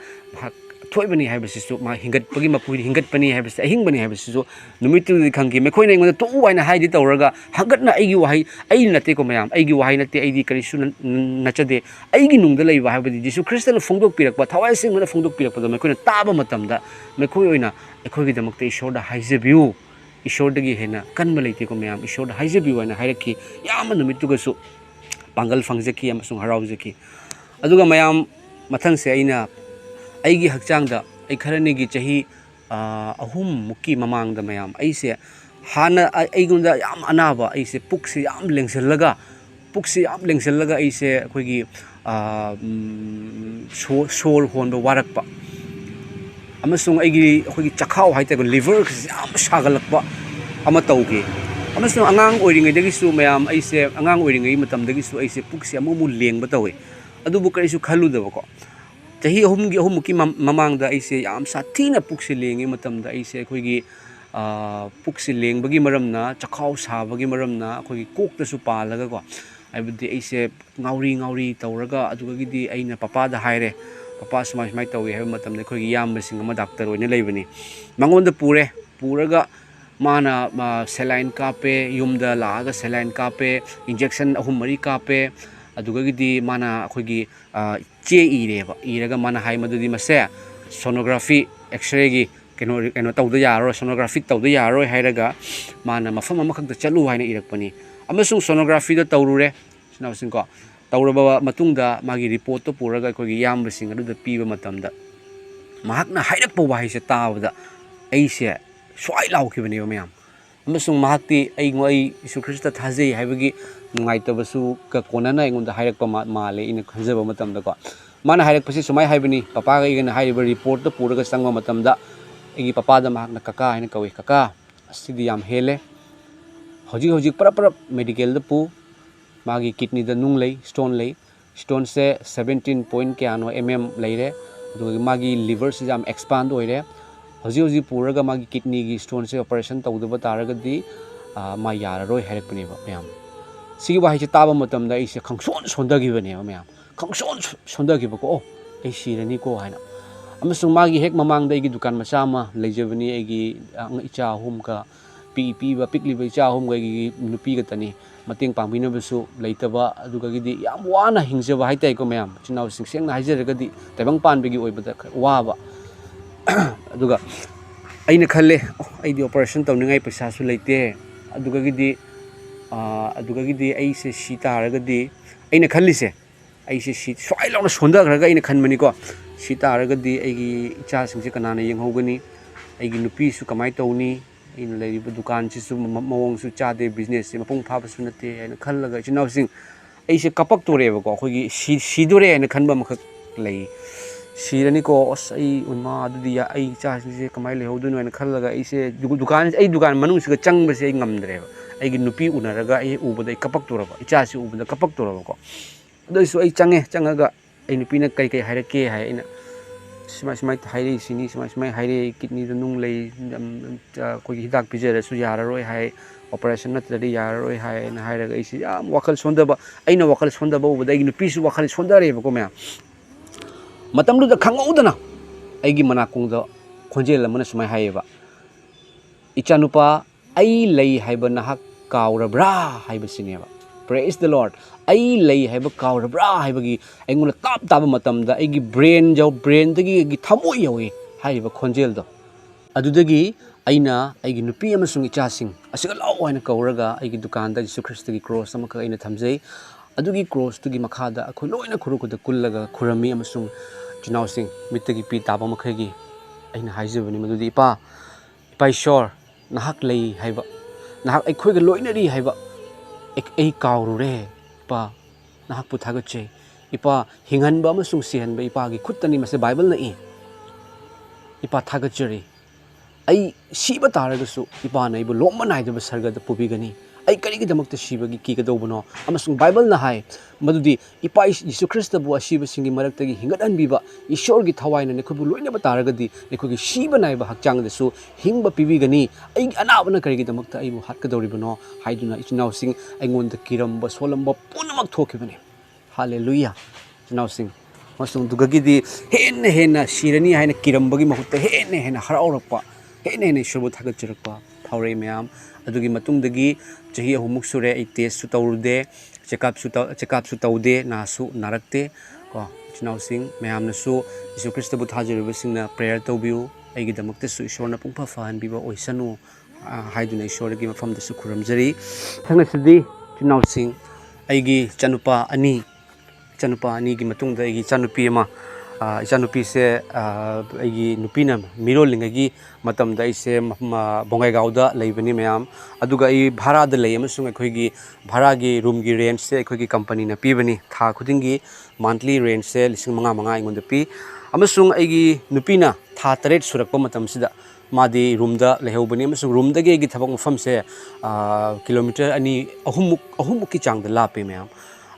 thoibani haibasisu ma hingatpagi mapui hingatpani haibasi ahingbani haibasisu numitu khangki mekhoina aingonda to waina haidi tawraga hagatna aigi wahai ai nate ko mayam aigi wahai nate aidi karisu nachade aigi nungda leiba haibadi Jesus Christa na phongdok pirakpa thawai sing mana phongdok pirakpa da mekhoina taba matamda mekhoi oina ekhogi damakta ishorda haijebiu ishordagi hena kanba leite ko mayam ishorda haijebiu aina hairaki yam numitu gasu pangal fangjaki amasung haraujaki aduga mayam mathang se aina aigi hakchang da ai kharani gi chahi ahum muki mamang da mayam aise hana eingonda yam anaba aise pukse yam lengsellaga aise akoigi sor honba warakpa amasung akoigi chakhau haite liver yam sagalakpa ama tauge amasung angang oiringaidagi mayam aise angang oiringai matamdagi aise pukse amumu lengba tawe adubu karisu khaludaba ko chahi ahumki mamangda aise yam sathina pukse lengi matamda aise akoigi pukse lengbagi maramna chakhau sabagi maramna akoigi koktasu palaga ko aibudi aise ngauri tawraga adugagidi aina papa da haire papa smai tawi haiba matamda akoigi yambasing ama doctor oina leibani mangonda puraga mana saline kape yumda laaga saline kape injection ahum mari kape adugagidi mana akoigi che iraga mana hai madudi mase sonography x-ray gi keno tawda yaro sonography tawda yaro hairaga mana mafam amakhakta chalu haina irakpani amasung sonography da tawrure sinawsing ko tawraba matungda magi report to puraga akoigi yambasing adu da piba matamda mahakna hairakpa wahise tabada aise swai laukibani mayam amasung mahakti ai Jesu Christa thajei haibagi nungaitabsu ka konana ingonda hairakpa male ina khanjaba matamda ko mana hairakpasi sumai haibani papa ga igana haiba report to puraga sangma matamda igi papa da mahakna kaka haina kawi kaka asidi yam hele hojik para medical da pu magi kidney da nung lei stone se 17 point kano leire adugi magi liver se jam expand oire hoji puraga magi kidney gi stone se operation tawdaba taragadi ma yararoi hairakpani ba mayam sigi wahai se taba matamda ise khangson sondagibane mayam khangson sondagiba ko ai sirani ko haina amasung magi hek mamangda igi dukan macha ma leijabani igi icha hum ka piba pikliba icha hum ga igi nupi ga tani mating pangminabasu leitaba adugagidi yam wana hingjaba haitai ko mayam chinaw singseng na haijaragadi taibang panbegi oibada waba aduga aina khalle aidi operation tawningai paisa su leite adugagidi aise sita haragadi aina khallise aise sit swai launa sonda kharaga aina khanmani ko sita haragadi aigi icha singse kanana yenghogani aigi nupi su kamai tawni ina leiriba dukan sisu mawong su chade business se mapung phaba su nate aina khallaga chinaw sing aise kapak toreba ko akogi sidore aina khanba makhak lei sirani ko ai unma adudi ya ai cha se kamai lehoduno aina khallaga aise dukan manung su ga changbase ai ngamdreba aigi nupi unaraga ai ubada kapak toraba icha si ubada kapak toraba ko doisu ai changaga ai nupi na kai hairake hai aina simai haire sini simai haire kidney da nung lei koi hidak pijera su yararoi hai operation natradi yararoi hai na hairaga isi yam wakal sondaba aina wakal sondaba ubada aigi nupi su wakal sondareba ko mya matamdu da khangudana aigi manakungda khonjel amana sumai haiba ichanupa ai lei haiba nahak kaurabra haiba sineba praise the Lord ai lei haiba kaurabra haibagi ainguna taba matamda aigi brain dagi agi thamoi yawi haiba khonjel do adudagi aina aigi nupi amasung ichasing asiga law haina kauraga aigi dukan da Jesu Christa gi cross amaka aina thamjei adugi cross tugi makhada akhoi loina khurukuda kullaga khurami amasung chinausing mitagi pi taba makhagi aina haijabani madudi ipa ishor nahak lei haiba nahak aikhoiga loinari haiba ei kaurure ipa nahak pu thagache ipa hinganba amasung sihanba ipa gi khutani mase bible na ipa thagachari ai siba taragasu ipa na ibu lomma naidaba sargada pubigani ai karigi damakta sibagi kigadobno amasung bible na hai madudi ipa Jesu Christa bu asiba singi maraktagi hingadanbiba ishor gi thawaina ne khubu loina bataragadi ne khugi siba naiba hakchang desu hingba pibigani ai anabana karigi damakta ai bu hatkadoribno haiduna ichnaw sing aingonda kiramba solamba punamak thokibani hallelujah ichnaw sing masung dugagidi henna sirani haina kirambagi mahutta henna haraurapa henna ishorbu thagachirpa phaurai mayam adugi matungdagi chahi ahumuk sure ai test su tawrude check up su tawde na su narakte ko chinaw sing mayam na su Jesu Christa bu thajariba singna prayer tawbiu aigi damakta su ishorna pungpha fahan biba oisanu haiduna ishoragi mafam da su khuramjari thangna sidi chinaw sing aigi chanupa ani gi matungda aigi chanupi ama icha nupi se aigi nupina mirolingagi matamda ise Bongaigaoda leibani mayam aduga I bhara da lei amasung akhoi bhara gi room gi rent se akhoi company na pibani tha khudingi monthly rent se 5,500 aingonda pi amasung aigi nupina tha taret surakpa matam sida madi room da lehobani amasung room da gi thabak mafam se kilometer ani ahumuk ki chang da lape mayam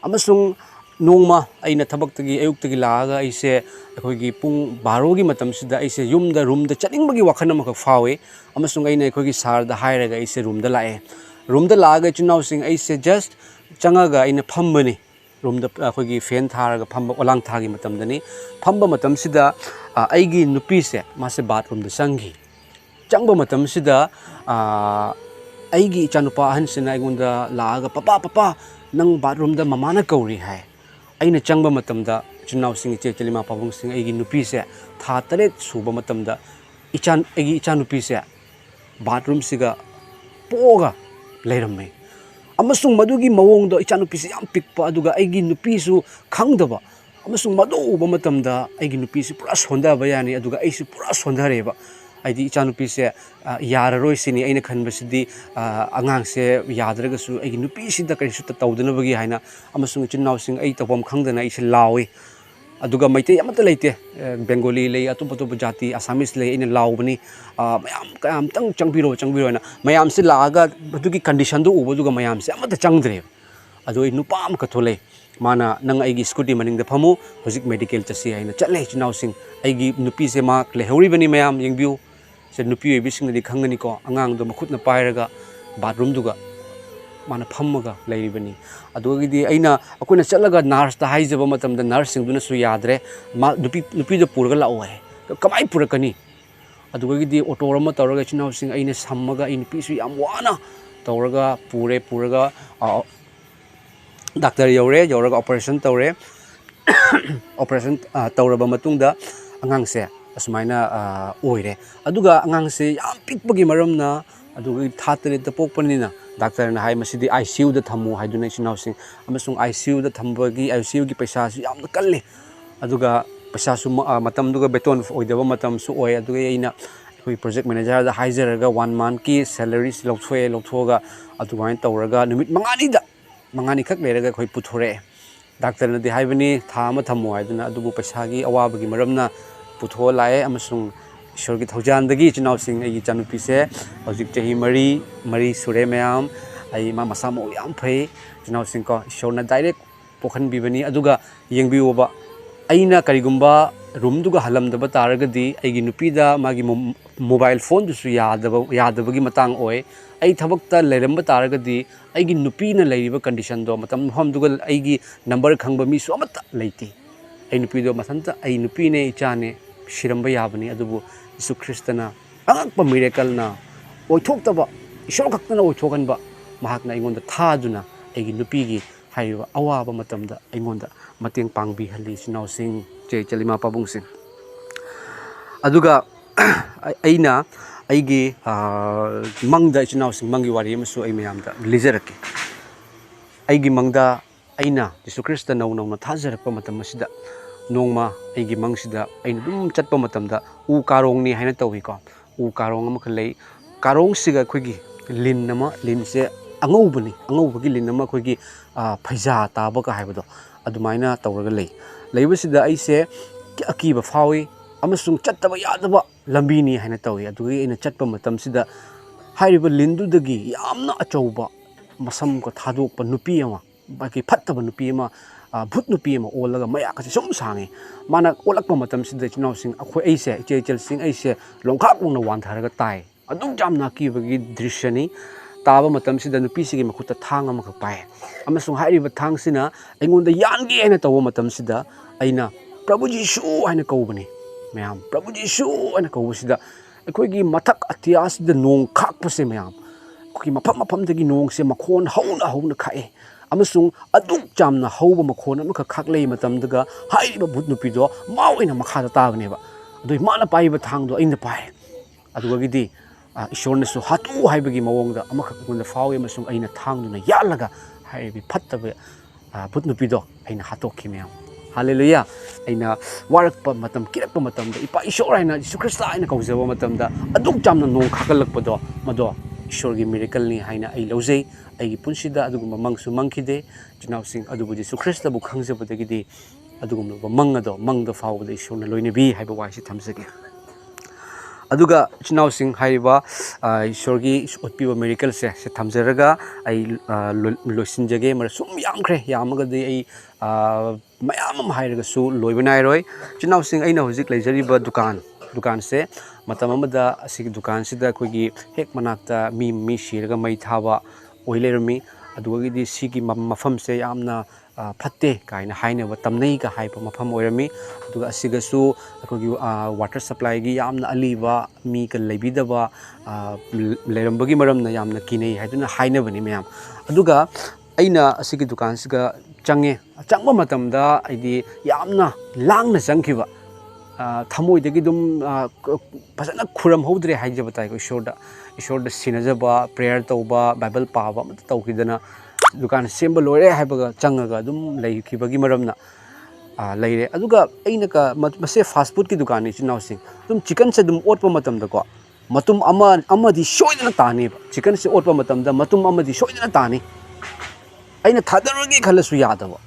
amasung nongma aina thabak tagi ayuk tagi laaga aise akhoi pung 12 gi matam sida aise yumda room da chaning bagi wakhan ma khak fawe amasung aina akhoi sar da hairaga aise room da lae room da laaga chinaw sing aise just changaga aina phambani room da akhoi fan tharaga phamba olang thagi matam dani phamba matam sida aigi nupi se mase bathroom da sangi changba matam sida aigi chanupa han sina aigonda laaga papa nang bathroom da mamana kauri hai aina changba matamda chinaw sing che chelima pabung sing aigi nupi se tha taret suba matamda aigi icha nupi se bathroom siga poga leiramme amasung madugi mawong do icha nupi se yam pikpa aduga aigi nupi su khangdaba amasung madu uba matamda aigi nupi se pura sonda bayani aduga aisi pura sondareba aidi icha nupi se yararoi sini aina khanbasidi angang se yadraga su aigi nupi sida kaisu ta tawdana bagi haina amasung chinaw sing ai tawam khangdana ise lawi aduga maite amata leite Bengali lei atup jati Assamese lei ina lawbani mayam kayam tang changbiro na mayam se laaga adugi condition do uba duga mayam se amata changdre adu ai nupam ka thole mana nang aigi scooty maning da phamu hojik medical chasi haina chatle chinaw sing aigi nupi se ma lehori bani mayam yengbiu se nupi oi bising di khangani ko angang do makhut na pairaga bathroom duga mana phammaga leiribani adugi di aina akoina chalaga nurse ta haijaba matam da nurse sing duna su yadre ma nupi do purga lao hai kamai purakani adugi di auto rama tawraga chinaw sing aina sammaga ai nupi su yam wana tawraga puraga doctor yauraga operation tawre operation tawraba matungda angang se asmaina oire aduga angang se yam pikbagi maramna aduga thatare ta pokpanina doctor na hai masidi ICU da thamu haiduna chinaw sing amasung ICU da thambagi ICU gi paisa su yam kalle aduga paisa su matam duga beton oidaba matam su oi aduga aina koi project manager da haizaraga 1 month ki salary lothoga aduga tawraga numit mangani khak leraga koi puthore doctor na di haibani thama thamu haiduna adubu paisa gi awabagi maramna putho lae amasung ishor gi thaujan chinaw sing ai chanupi se hojik chahi mari sure mayam ai ma masamo yam phai chinaw sing ko ishor na direct pokhan bibani aduga yengbi oba aina karigumba room duga halamdaba taragadi aigi nupi da magi mobile phone du su yadabagi matang oi ai thabakta leiramba taragadi aigi nupi na leiriba condition do matam hom duga aigi number khangba mi su amata leiti ai nupi do masanta ai nupi ne ichane shiramba yabani adubu JESU CHRISTA na Angakpa Miracle na oithokdaba ishor khaktana oithokanba mahakna aingonda thaduna aigi nupi gi haiba awaba matamda aingonda mateng pangbi hali chinaw sing che chalima pabung sing aduga aina aigi mangda chinaw sing mangi wari amasu ai mayamda lijarake aigi mangda aina JESU CHRISTA naw na thajarakpa matam asida nongma aigi mangsida aina dum chatpa matamda u karong ni haina tawi ko u karong ama khalei karong siga khoigi lin se angobagi lin ama khoigi phaija taba ka haibado adumaina tawraga leibasida aise akiba fawi amasung chattaba yadaba lambi ni haina tawi adugi aina chatpa matam sida hairiba lindu dagi yamna achauba masam ko thadokpa nupi ama baki Fattaba nupi ama भूत नुपी ओलगा मया कसे सुम सांगे माना ओलक्प मतम सिदा चिनाव सिंह अखो ऐसे चेचल सिंह ऐसे लोंखाक उन वांथारगा ताई अदुम जामना कीबगी दृश्यनी ताबा मतम सिदा नुपी सिगे मखुता थांग अमख पाए अमसुंग हाइरिबा थांग सिना अइंगोंदा यानगे हैना तव मतम सिदा अइना प्रभु जीशु हैना कौबनी मैम प्रभु जीशु हैना कौबसिदा अखोगी मथक अतियासदा नोंग खाकपसे मैम अखोगी मफम दगी नोंग से मखोन हौना खाए amasung aduk jamna hauba makhona amaka khaklei matamdaga hairiba bhut nupi do mawina makhada tagneba adoi mana paiba thangdo aina pai aduga gidi ishorna su hatu haibagi mawongda amaka kunda fawe amasung aina thangduna yalaga haibi Fattaba bhut nupi do aina hatokhi mem Hallelujah. Aina warakpa matam kirakpa matamda ipa ishor haina Jesus Christ aina kaujaba matamda aduk jamna nong khakalakpado mado ishorgi miracle ni haina ai lojei ai punsida adugumba mangsu mangkhide chinausing adubu Jesus Christ bu khangjabadagidi adugumba mangado mangda fawda ishorna loinabi haiba waisi thamjage aduga chinausing haiba ishorgi utpiba miracle se thamjaraga ai loisinjage mar sum yamkhre yamagadi ai mayam hairaga su loibanai roi chinausing aina hojik leijariba dukan se matam amada asigi dukan sida khogi hek manakta mi shiraga mai thaba oilermi adugagi sigi mafam se yamna fatte kaina haina tamnei ka haiba mafam oirami aduga asigasu khogi water supply gi yamna aliba mi ka leibidaba leirambagi maramna yamna kinei haiduna haina bani mayam aduga aina asigi dukan siga change changba matamda aidi yamna langna changkiba thamoidagi dum phasana khuram hodre haijaba tai ko ishorda sinajaba prayer tauba bible paba mat taukidana dukan semba loire haibaga changaga dum leikibagi maramna leire aduga aina ka mase fast food ki dukan ni chinausing dum chicken se dum otpa matamda ko matum amadi shoidana tani chicken se otpa matamda matum amadi shoidana tani aina thadarogi khalasu yadaba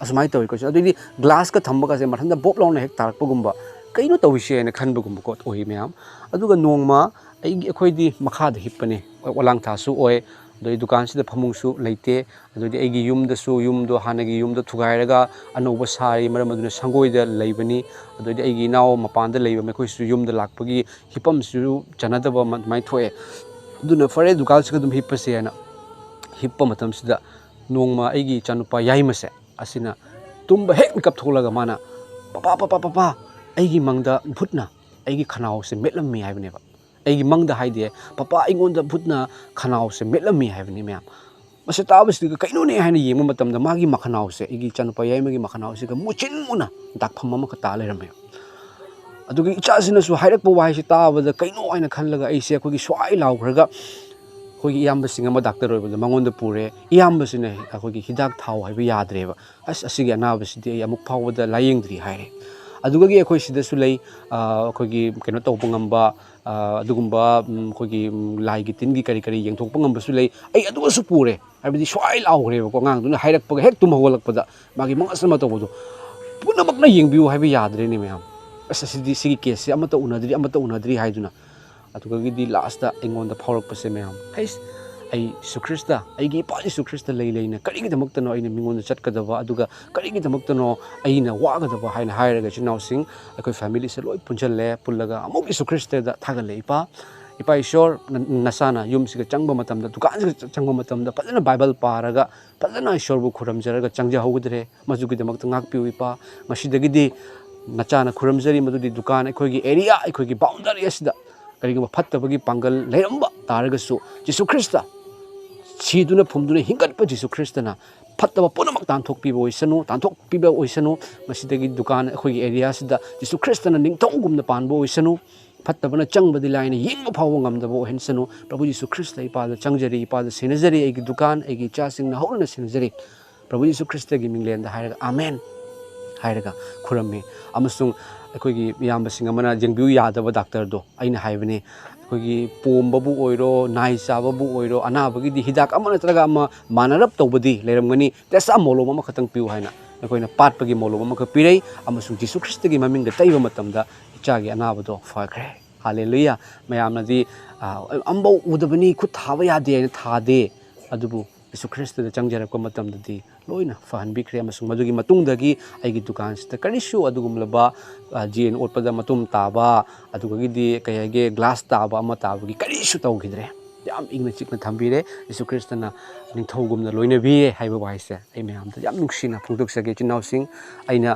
asmai toy ko adui glass ka thamba ka se mathanda bop launa hek tarakpa gumba kaino tawise na khanba gumba ko oi myam aduga nongma ai khoidi makhada hipane walang tha su oi doi dukan sida phamung su leite adui ai gi yum da su yum do hanagi yum da thugairaga anoba sari maram aduna sangoi da leibani adui ai gi naw mapan da leiba me khoi su yum da lakpagi hipam su chanadaba mai thoe aduna fare dukan sida dum hipase na hippa matam sida nongma aigi chanupa yaimase asina tumba hek kap tholaga mana papa aigi mangda phutna aigi khanau se metlammi haibne ba aigi mangda haide papa eingonda phutna khanau se metlammi haibni myam mase tabasti ka kaino ne haina yema matamda magi makhanau se aigi chanupa yaimagi makhanau se ka muchin muna dakpham ma ka ta leram adugi icha sina su hairak bo wai se tabada kaino haina khanlaga ai se khogi swai laukhraga khogi iyamba singama doctor oibada mangonda pure iyamba sine khogi hidak thau haiba yadreba asigi anaba sidi amuk phawada layengdri haire aduga gi khoi sida su lei khogi keno tawpa ngamba adugumba khogi lai gi tin gi kari yengthokpa ngamba su lei ai aduga su pure haibadi swai laugreba ko ngang duna hairakpa hek tum hawalakpada magi mangasama tawbodo punamakna yengbiu haiba yadre ni meyam asidi sigi case amata unadri haiduna aduga gi last da eingonda phaurakpase meyam ai Jesus Christa aigi pa Jesus Christa leina karigi damakta no aina mingonda chatkadaba aduga karigi damakta no aina wagadaba haina hairaga chinausing akoi family se loi punjalle pullaga amuk Jesus Christa da thagale ipa ishor nasana yum siga changba matamda dukan siga changba matamda fazana bible paraga fazana ishor bu khuramjaraga changja hogudre majugi damakta ngakpiu ipa masidagidi nachana khuramjari madudi dukan akoigi area akoigi boundary asida karigba fattabagi pangal leiramba taragasu Jesus Christa chiduna phumduna hingatpa Jesus Christa na fattaba punamak tanthokpiba oisanu masidagi dukan akhoi area sida Jesus Christa na ningthongumna panbo oisanu fattabana changbadi laina yengba phawa ngamdaba ohensanu Prabhu Jesus Christa ipada changjari ipada sinajari egi dukan egi chasing na horna sinajari Prabhu Jesus Christa gi minglenda hairaga amen hairaga khurami amasung akhoi miyamba singamana jengbiu yadaba doctor do aina haibane akhoi pombabu oiro nai chababu oiro anabagi di hidak amana traga ama manarap tawbadi leiramgani tesa molom ama khatang piu haina akoina patpagi molom ama ka pirei amasung Jesus Christa gi mamingda taiba matamda ichagi anabado fakhre hallelujah mayamnadi ambau udabani khut thaba yade aina thade adubu Jesus Christa da changjarapka matamdadi loina fahanbikre amasung madugi matungdagi aigi dukan sita karisu adugumlaba jien otpada matum taba adugagi di kayage glass taba ama tabagi karisu tawgidre yam ingna chikna thambire Jesus Christa na ningthogumna loina bi haiba waise ai mayamda yam nungsina phungdoksage chinausing aina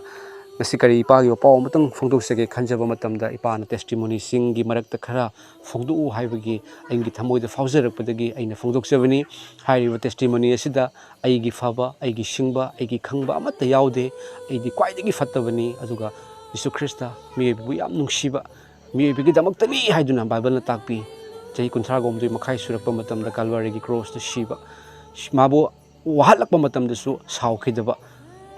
Nasikari ipagi opao matang phongdoksage khanjaba matamda ipana testimony singi marakta khara phongdu haibagi aingi thamoida faujarakpadagi aina phongdoksabani hairiba testimony asida aigi faba aigi singba aigi khangba amata yaude aidi kwaidagi fattabani aduga Jesus Christa miyebu yam nungsiba miyebigi damaktani haiduna bible na takpi jai kunthra gomdui makhai surakpa matamda Calvary gi cross ta shiba mabo wahalakpa matamda su saukhidaba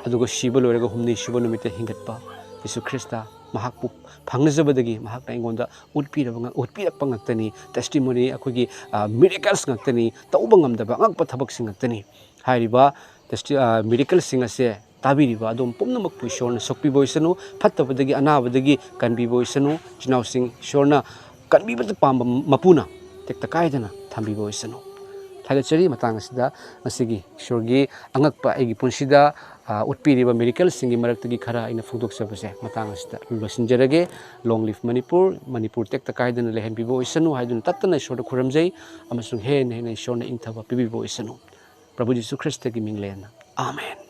aduga shiba loiraga humni shiba numite hingatpa JESU CHRISTA mahakpu phangnajabadagi mahakna eingonda utpirappa ngaktani testimony akogi miracles ngaktani tauba ngamdaba ngakpa thabaksing ngaktani hairiba miracles sing ase tabiriba adom pumnamak pu ishorna sokpi boisanu phattabadagi anabadagi kanbi boisanu chinaw sing ishorna kanbi bata pamba mapuna tekta kaidana thambi boisanu thagachari matang asida masigi ishorgi angakpa egi punsida utpiriba miracles singi maraktagi khara ina phudok sabase matang asida losinjarage long live manipur tekta kaidana lehen bibo isanu haiduna tattana ishorda khuramjai amasung hen ishorna ingthaba pibibo isanu Prabhu JESU CHRISTA ki minglena amen.